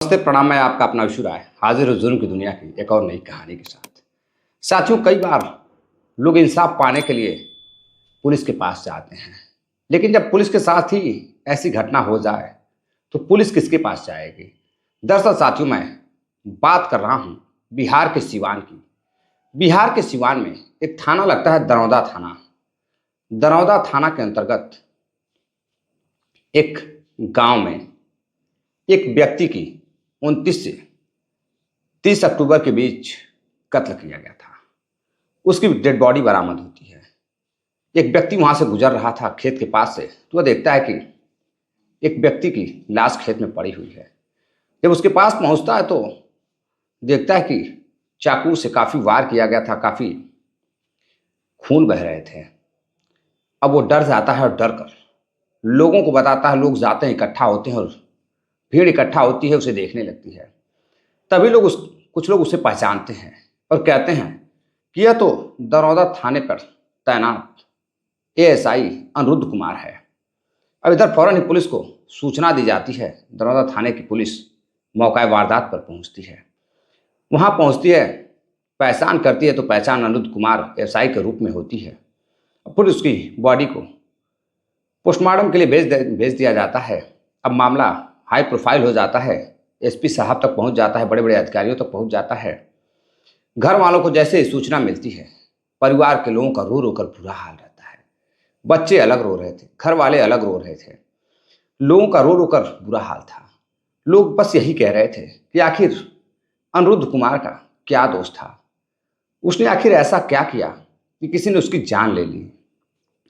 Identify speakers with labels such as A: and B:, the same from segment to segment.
A: नमस्ते प्रणाम। मैं आपका अपना विशु राय हाजिर हूँ जुर्म की दुनिया की एक और नई कहानी के साथ। साथियों, कई बार लोग इंसाफ पाने के लिए पुलिस के पास जाते हैं, लेकिन जब पुलिस के साथ ही ऐसी घटना हो जाए तो पुलिस किसके पास जाएगी। दरअसल साथियों, मैं बात कर रहा हूँ बिहार के सिवान की। बिहार के सिवान में एक थाना लगता है दरौदा थाना। दरौदा थाना के अंतर्गत एक गांव में एक व्यक्ति की 29 से 30 अक्टूबर के बीच कत्ल किया गया था। उसकी डेड बॉडी बरामद होती है। एक व्यक्ति वहां से गुजर रहा था खेत के पास से, तो वह देखता है कि एक व्यक्ति की लाश खेत में पड़ी हुई है। जब उसके पास पहुंचता है तो देखता है कि चाकू से काफी वार किया गया था, काफी खून बह रहे थे। अब वो डर जाता है और डर कर लोगों को बताता है। लोग जाते हैं, इकट्ठा होते हैं और भीड़ इकट्ठा होती है, उसे देखने लगती है। तभी कुछ लोग उसे पहचानते हैं और कहते हैं कि यह तो दरौदा थाने पर तैनात एएसआई अनिरुद्ध कुमार है। अब इधर फौरन ही पुलिस को सूचना दी जाती है। दरौदा थाने की पुलिस मौका वारदात पर पहुंचती है। वहां पहुंचती है, पहचान करती है तो पहचान अनिरुद्ध कुमार एएसआई के रूप में होती है। फिर उसकी बॉडी को पोस्टमार्टम के लिए भेज दिया जाता है। अब मामला हाई प्रोफाइल हो जाता है, एसपी साहब तक पहुंच जाता है, बड़े बड़े अधिकारियों तक पहुंच जाता है। घर वालों को जैसे ही सूचना मिलती है, परिवार के लोगों का रो रो कर बुरा हाल रहता है। बच्चे अलग रो रहे थे, घर वाले अलग रो रहे थे, लोगों का रो रो कर बुरा हाल था। लोग बस यही कह रहे थे कि आखिर अनिरुद्ध कुमार का क्या दोष था, उसने आखिर ऐसा क्या किया कि किसी ने उसकी जान ले ली।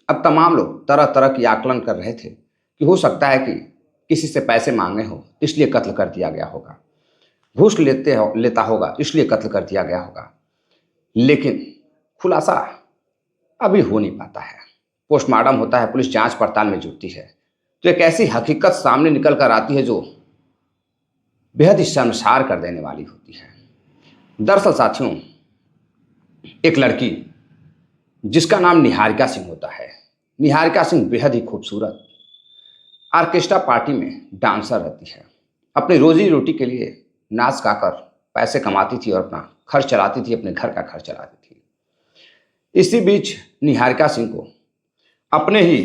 A: अब तमाम लोग तरह तरह की आकलन कर रहे थे कि हो सकता है कि किसी से पैसे मांगे हो, इसलिए कत्ल कर दिया गया होगा, घूस लेता होगा, इसलिए कत्ल कर दिया गया होगा। लेकिन खुलासा अभी हो नहीं पाता है। पोस्टमार्टम होता है, पुलिस जांच पड़ताल में जुटती है, तो एक ऐसी हकीकत सामने निकल कर आती है जो बेहद ही शर्मसार कर देने वाली होती है। दरअसल साथियों, एक लड़की जिसका नाम निहारिका सिंह होता है। निहारिका सिंह बेहद ही खूबसूरत ऑर्केस्ट्रा पार्टी में डांसर रहती है। अपनी रोजी रोटी के लिए नाच गाकर पैसे कमाती थी और अपना खर्च चलाती थी, अपने घर का खर्च चलाती थी। इसी बीच निहारिका सिंह को अपने ही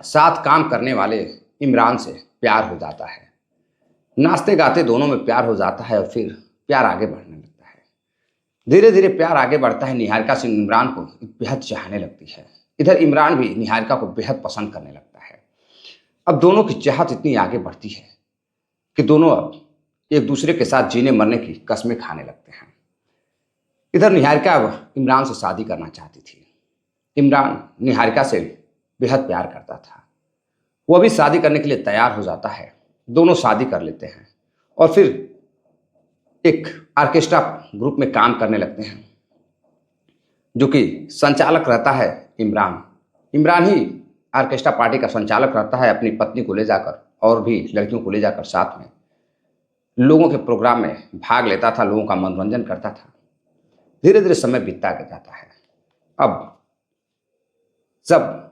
A: साथ काम करने वाले इमरान से प्यार हो जाता है। नाचते गाते दोनों में प्यार हो जाता है और फिर प्यार आगे बढ़ने लगता है। धीरे धीरे प्यार आगे बढ़ता है। निहारिका सिंह इमरान को बेहद चाहने लगती है। इधर इमरान भी निहारिका को बेहद पसंद करने लगता है। अब दोनों की चाहत इतनी आगे बढ़ती है कि दोनों अब एक दूसरे के साथ जीने मरने की कस्में खाने लगते हैं। इधर निहारिका अब इमरान से शादी करना चाहती थी। इमरान निहारिका से बेहद प्यार करता था। वो भी शादी करने के लिए तैयार हो जाता है। दोनों शादी कर लेते हैं और फिर एक ऑर्केस्ट्रा ग्रुप में काम करने लगते हैं, जो कि संचालक रहता है इमरान। इमरान ही ऑर्केस्ट्रा पार्टी का संचालक रहता है। अपनी पत्नी को ले जाकर और भी लड़कियों को ले जाकर साथ में लोगों के प्रोग्राम में भाग लेता था, लोगों का मनोरंजन करता था। धीरे धीरे समय बीतता जाता है। अब जब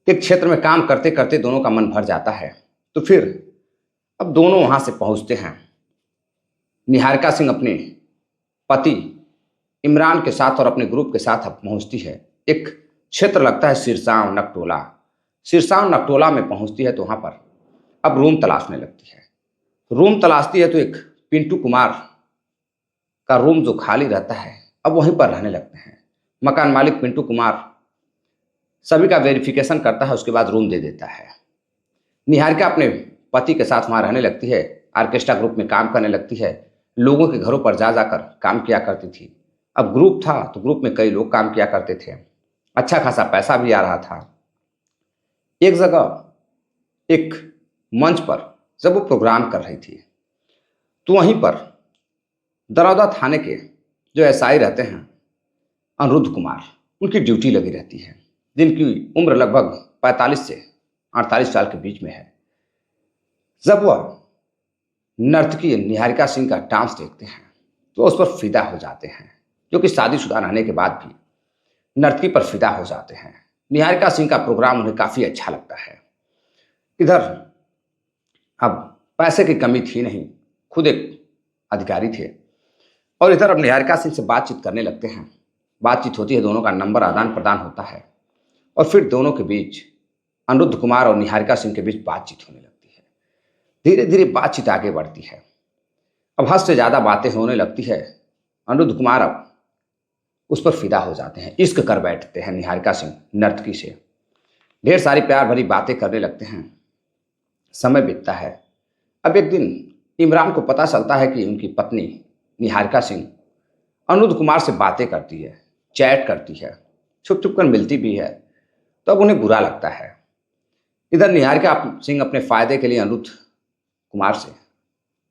A: एक क्षेत्र में काम करते करते दोनों का मन भर जाता है तो फिर अब दोनों वहां से पहुंचते हैं। निहारिका सिंह अपने पति इमरान के साथ और अपने ग्रुप के साथ अब पहुंचती है। एक क्षेत्र लगता है सिरसांव नकटोला। सिरसांव नकटोला में पहुंचती है तो वहां पर अब रूम तलाशने लगती है। रूम तलाशती है तो एक पिंटू कुमार का रूम जो खाली रहता है, अब वहीं पर रहने लगते हैं। मकान मालिक पिंटू कुमार सभी का वेरिफिकेशन करता है, उसके बाद रूम दे देता है। निहारिका अपने पति के साथ वहां रहने लगती है, ऑर्केस्ट्रा ग्रुप में काम करने लगती है, लोगों के घरों पर जा जाकर काम किया करती थी। अब ग्रुप था तो ग्रुप में कई लोग काम किया करते थे, अच्छा खासा पैसा भी आ रहा था। एक जगह एक मंच पर जब वो प्रोग्राम कर रही थी तो वहीं पर दरौदा थाने के जो एसआई रहते हैं अनिरुद्ध कुमार, उनकी ड्यूटी लगी रहती है, जिनकी उम्र लगभग 45 से 48 साल के बीच में है। जब वह नर्तकी निहारिका सिंह का डांस देखते हैं तो उस पर फिदा हो जाते हैं, जो कि शादीशुदा रहने के बाद भी नर्तकी पर फिदा हो जाते हैं। निहारिका सिंह का प्रोग्राम उन्हें काफ़ी अच्छा लगता है। इधर अब पैसे की कमी थी नहीं, खुद एक अधिकारी थे। और इधर अब निहारिका सिंह से बातचीत करने लगते हैं। बातचीत होती है, दोनों का नंबर आदान प्रदान होता है और फिर दोनों के बीच, अनिरुद्ध कुमार और निहारिका सिंह के बीच बातचीत होने लगती है। धीरे धीरे बातचीत आगे बढ़ती है। अब हद से ज़्यादा बातें होने लगती है। अनिरुद्ध कुमार अब उस पर फिदा हो जाते हैं, इश्क कर बैठते हैं निहारिका सिंह नर्तकी से। ढेर सारी प्यार भरी बातें करने लगते हैं। समय बीतता है। अब एक दिन इमरान को पता चलता है कि उनकी पत्नी निहारिका सिंह अनिरुद्ध कुमार से बातें करती है, चैट करती है, छुप छुप कर मिलती भी है। तो अब उन्हें बुरा लगता है। इधर निहारिका सिंह अपने फायदे के लिए अनिरुद्ध कुमार से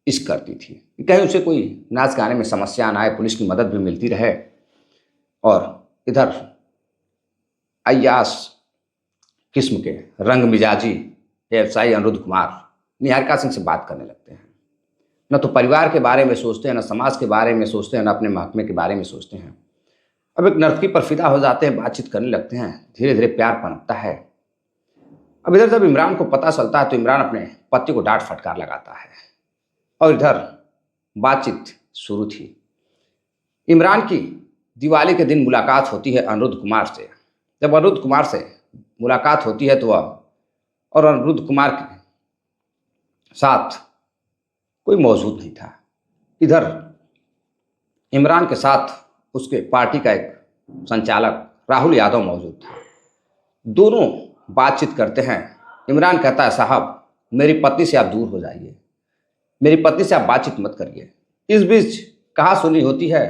A: इश्क करती थी कि कहीं उसे कोई नाच गाने में समस्या ना आए, पुलिस की मदद भी मिलती रहे। और इधर अय्याश किस्म के रंग मिजाजी व्यवसायी अनिरुद्ध कुमार निहारिका सिंह से बात करने लगते हैं। न तो परिवार के बारे में सोचते हैं, न समाज के बारे में सोचते हैं, न अपने महकमे के बारे में सोचते हैं। अब एक नर्तकी पर फिदा हो जाते हैं, बातचीत करने लगते हैं। धीरे धीरे प्यार पनपता है। अब इधर जब इमरान को पता चलता है तो इमरान अपने पति को डांट फटकार लगाता है। और इधर बातचीत शुरू थी। इमरान की दिवाली के दिन मुलाकात होती है अनिरुद्ध कुमार से। जब अनिरुद्ध कुमार से मुलाकात होती है तो वह और अनिरुद्ध कुमार के साथ कोई मौजूद नहीं था। इधर इमरान के साथ उसके पार्टी का एक संचालक राहुल यादव मौजूद था। दोनों बातचीत करते हैं। इमरान कहता है, साहब मेरी पत्नी से आप दूर हो जाइए, मेरी पत्नी से आप बातचीत मत करिए। इस बीच कहा सुनी होती है।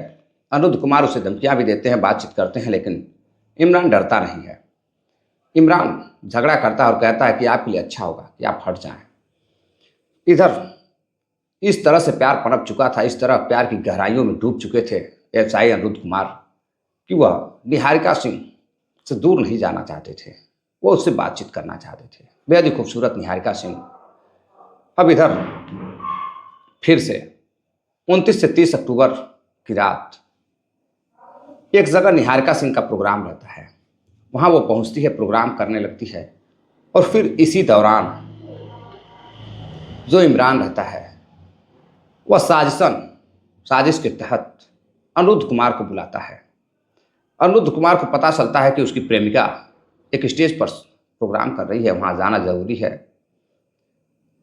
A: अनिरुद्ध कुमार उसे धमकियां भी देते हैं, बातचीत करते हैं, लेकिन इमरान डरता नहीं है। इमरान झगड़ा करता है और कहता है कि आपके लिए अच्छा होगा कि आप हट जाएं। इधर इस तरह से प्यार पनप चुका था, इस तरह प्यार की गहराइयों में डूब चुके थे व्यवसायी अनिरुद्ध कुमार कि वह निहारिका सिंह से दूर नहीं जाना चाहते थे। वो उससे बातचीत करना चाहते थे। बेहद ही खूबसूरत निहारिका सिंह। अब इधर फिर से 29 से 30 अक्टूबर की रात एक जगह निहारिका सिंह का प्रोग्राम रहता है। वहाँ वो पहुँचती है, प्रोग्राम करने लगती है। और फिर इसी दौरान जो इमरान रहता है वह साजिश के तहत अनिरुद्ध कुमार को बुलाता है। अनिरुद्ध कुमार को पता चलता है कि उसकी प्रेमिका एक स्टेज पर प्रोग्राम कर रही है, वहाँ जाना जरूरी है।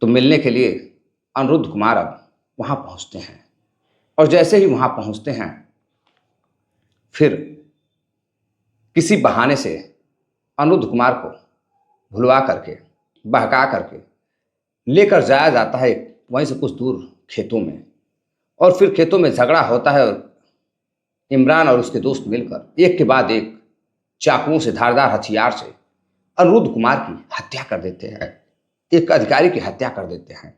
A: तो मिलने के लिए अनिरुद्ध कुमार अब वहाँ पहुँचते हैं। और जैसे ही वहाँ पहुँचते हैं, फिर किसी बहाने से अनिरुद्ध कुमार को भुलवा करके, बहका करके लेकर जाया जाता है वहीं से कुछ दूर खेतों में। और फिर खेतों में झगड़ा होता है और इमरान और उसके दोस्त मिलकर एक के बाद एक चाकुओं से, धारदार हथियार से अनिरुद्ध कुमार की हत्या कर देते हैं। एक अधिकारी की हत्या कर देते हैं।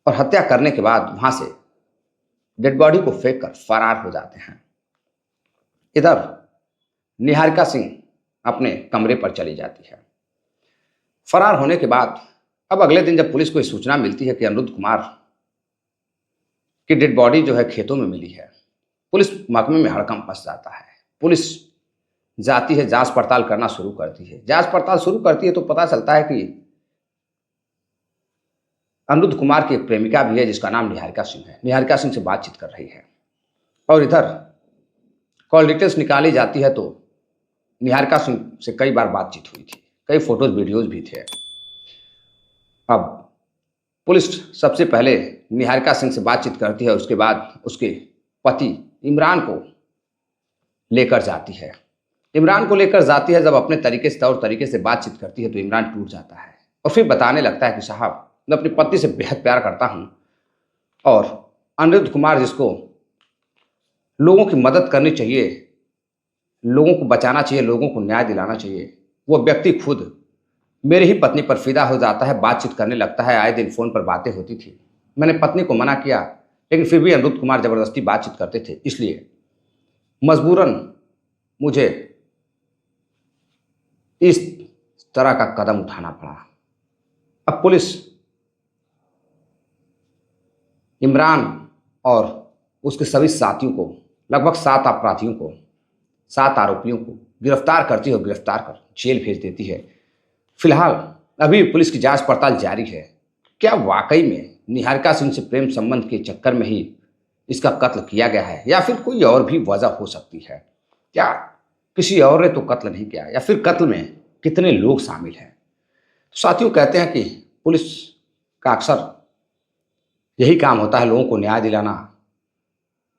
A: और हत्या करने के बाद वहां से डेड बॉडी को फेंक कर फरार हो जाते हैं। इधर निहारिका सिंह अपने कमरे पर चली जाती है। फरार होने के बाद अब अगले दिन जब पुलिस को सूचना मिलती है कि अनिरुद्ध कुमार की डेड बॉडी जो है खेतों में मिली है, पुलिस महकमे में हड़कंप मच जाता है। पुलिस जाती है, जांच पड़ताल करना शुरू करती है। जांच पड़ताल शुरू करती है तो पता चलता है कि अनिरुद्ध कुमार की एक प्रेमिका भी है जिसका नाम निहारिका सिंह है। निहारिका सिंह से बातचीत कर रही है। और इधर कॉल डिटेल्स निकाली जाती है तो निहारिका सिंह से कई बार बातचीत हुई थी, कई फोटोज वीडियोज भी थे। अब पुलिस सबसे पहले निहारिका सिंह से बातचीत करती है, उसके बाद उसके पति इमरान को लेकर जाती है। इमरान को लेकर जाती है। जब अपने तरीके से, तौर तरीके से बातचीत करती है तो इमरान टूट जाता है और फिर बताने लगता है कि साहब मैं अपनी पत्नी से बेहद प्यार करता हूँ और अनिरुद्ध कुमार जिसको लोगों की मदद करनी चाहिए, लोगों को बचाना चाहिए, लोगों को न्याय दिलाना चाहिए, वो व्यक्ति खुद मेरी ही पत्नी पर फिदा हो जाता है, बातचीत करने लगता है। आए दिन फ़ोन पर बातें होती थी। मैंने पत्नी को मना किया लेकिन फिर भी अनिरुद्ध कुमार ज़बरदस्ती बातचीत करते थे, इसलिए मजबूरन मुझे इस तरह का कदम उठाना पड़ा। अब पुलिस इमरान और उसके सभी साथियों को, लगभग 7 अपराधियों को, 7 आरोपियों को गिरफ्तार करती है और गिरफ्तार कर जेल भेज देती है। फिलहाल अभी पुलिस की जांच पड़ताल जारी है। क्या वाकई में निहारिका सिंह से प्रेम संबंध के चक्कर में ही इसका कत्ल किया गया है, या फिर कोई और भी वजह हो सकती है? क्या किसी और ने तो कत्ल नहीं किया, या फिर कत्ल में कितने लोग शामिल हैं? तो साथियों, कहते हैं कि पुलिस का अक्सर यही काम होता है, लोगों को न्याय दिलाना,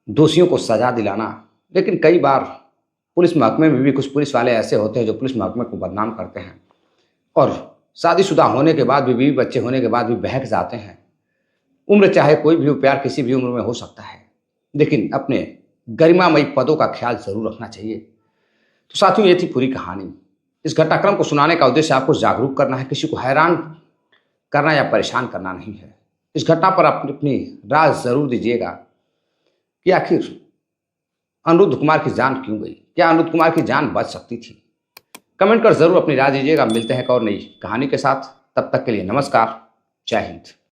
A: दोषियों को सजा दिलाना। लेकिन कई बार पुलिस महकमे में भी कुछ पुलिस वाले ऐसे होते हैं जो पुलिस महकमे को बदनाम करते हैं और शादीशुदा होने के बाद भी, बीवी बच्चे होने के बाद भी बहक जाते हैं। उम्र चाहे कोई भी हो, प्यार किसी भी उम्र में हो सकता है, लेकिन अपने गरिमामयी पदों का ख्याल जरूर रखना चाहिए। तो साथियों, ये थी पूरी कहानी। इस घटनाक्रम को सुनाने का उद्देश्य आपको जागरूक करना है, किसी को हैरान करना या परेशान करना नहीं है। इस घटना पर आप अपनी राय जरूर दीजिएगा कि आखिर अनिरुद्ध कुमार की जान क्यों गई? क्या अनिरुद्ध कुमार की जान बच सकती थी? कमेंट कर जरूर अपनी राय दीजिएगा। मिलते हैं एक और नई कहानी के साथ, तब तक के लिए नमस्कार, जय हिंद।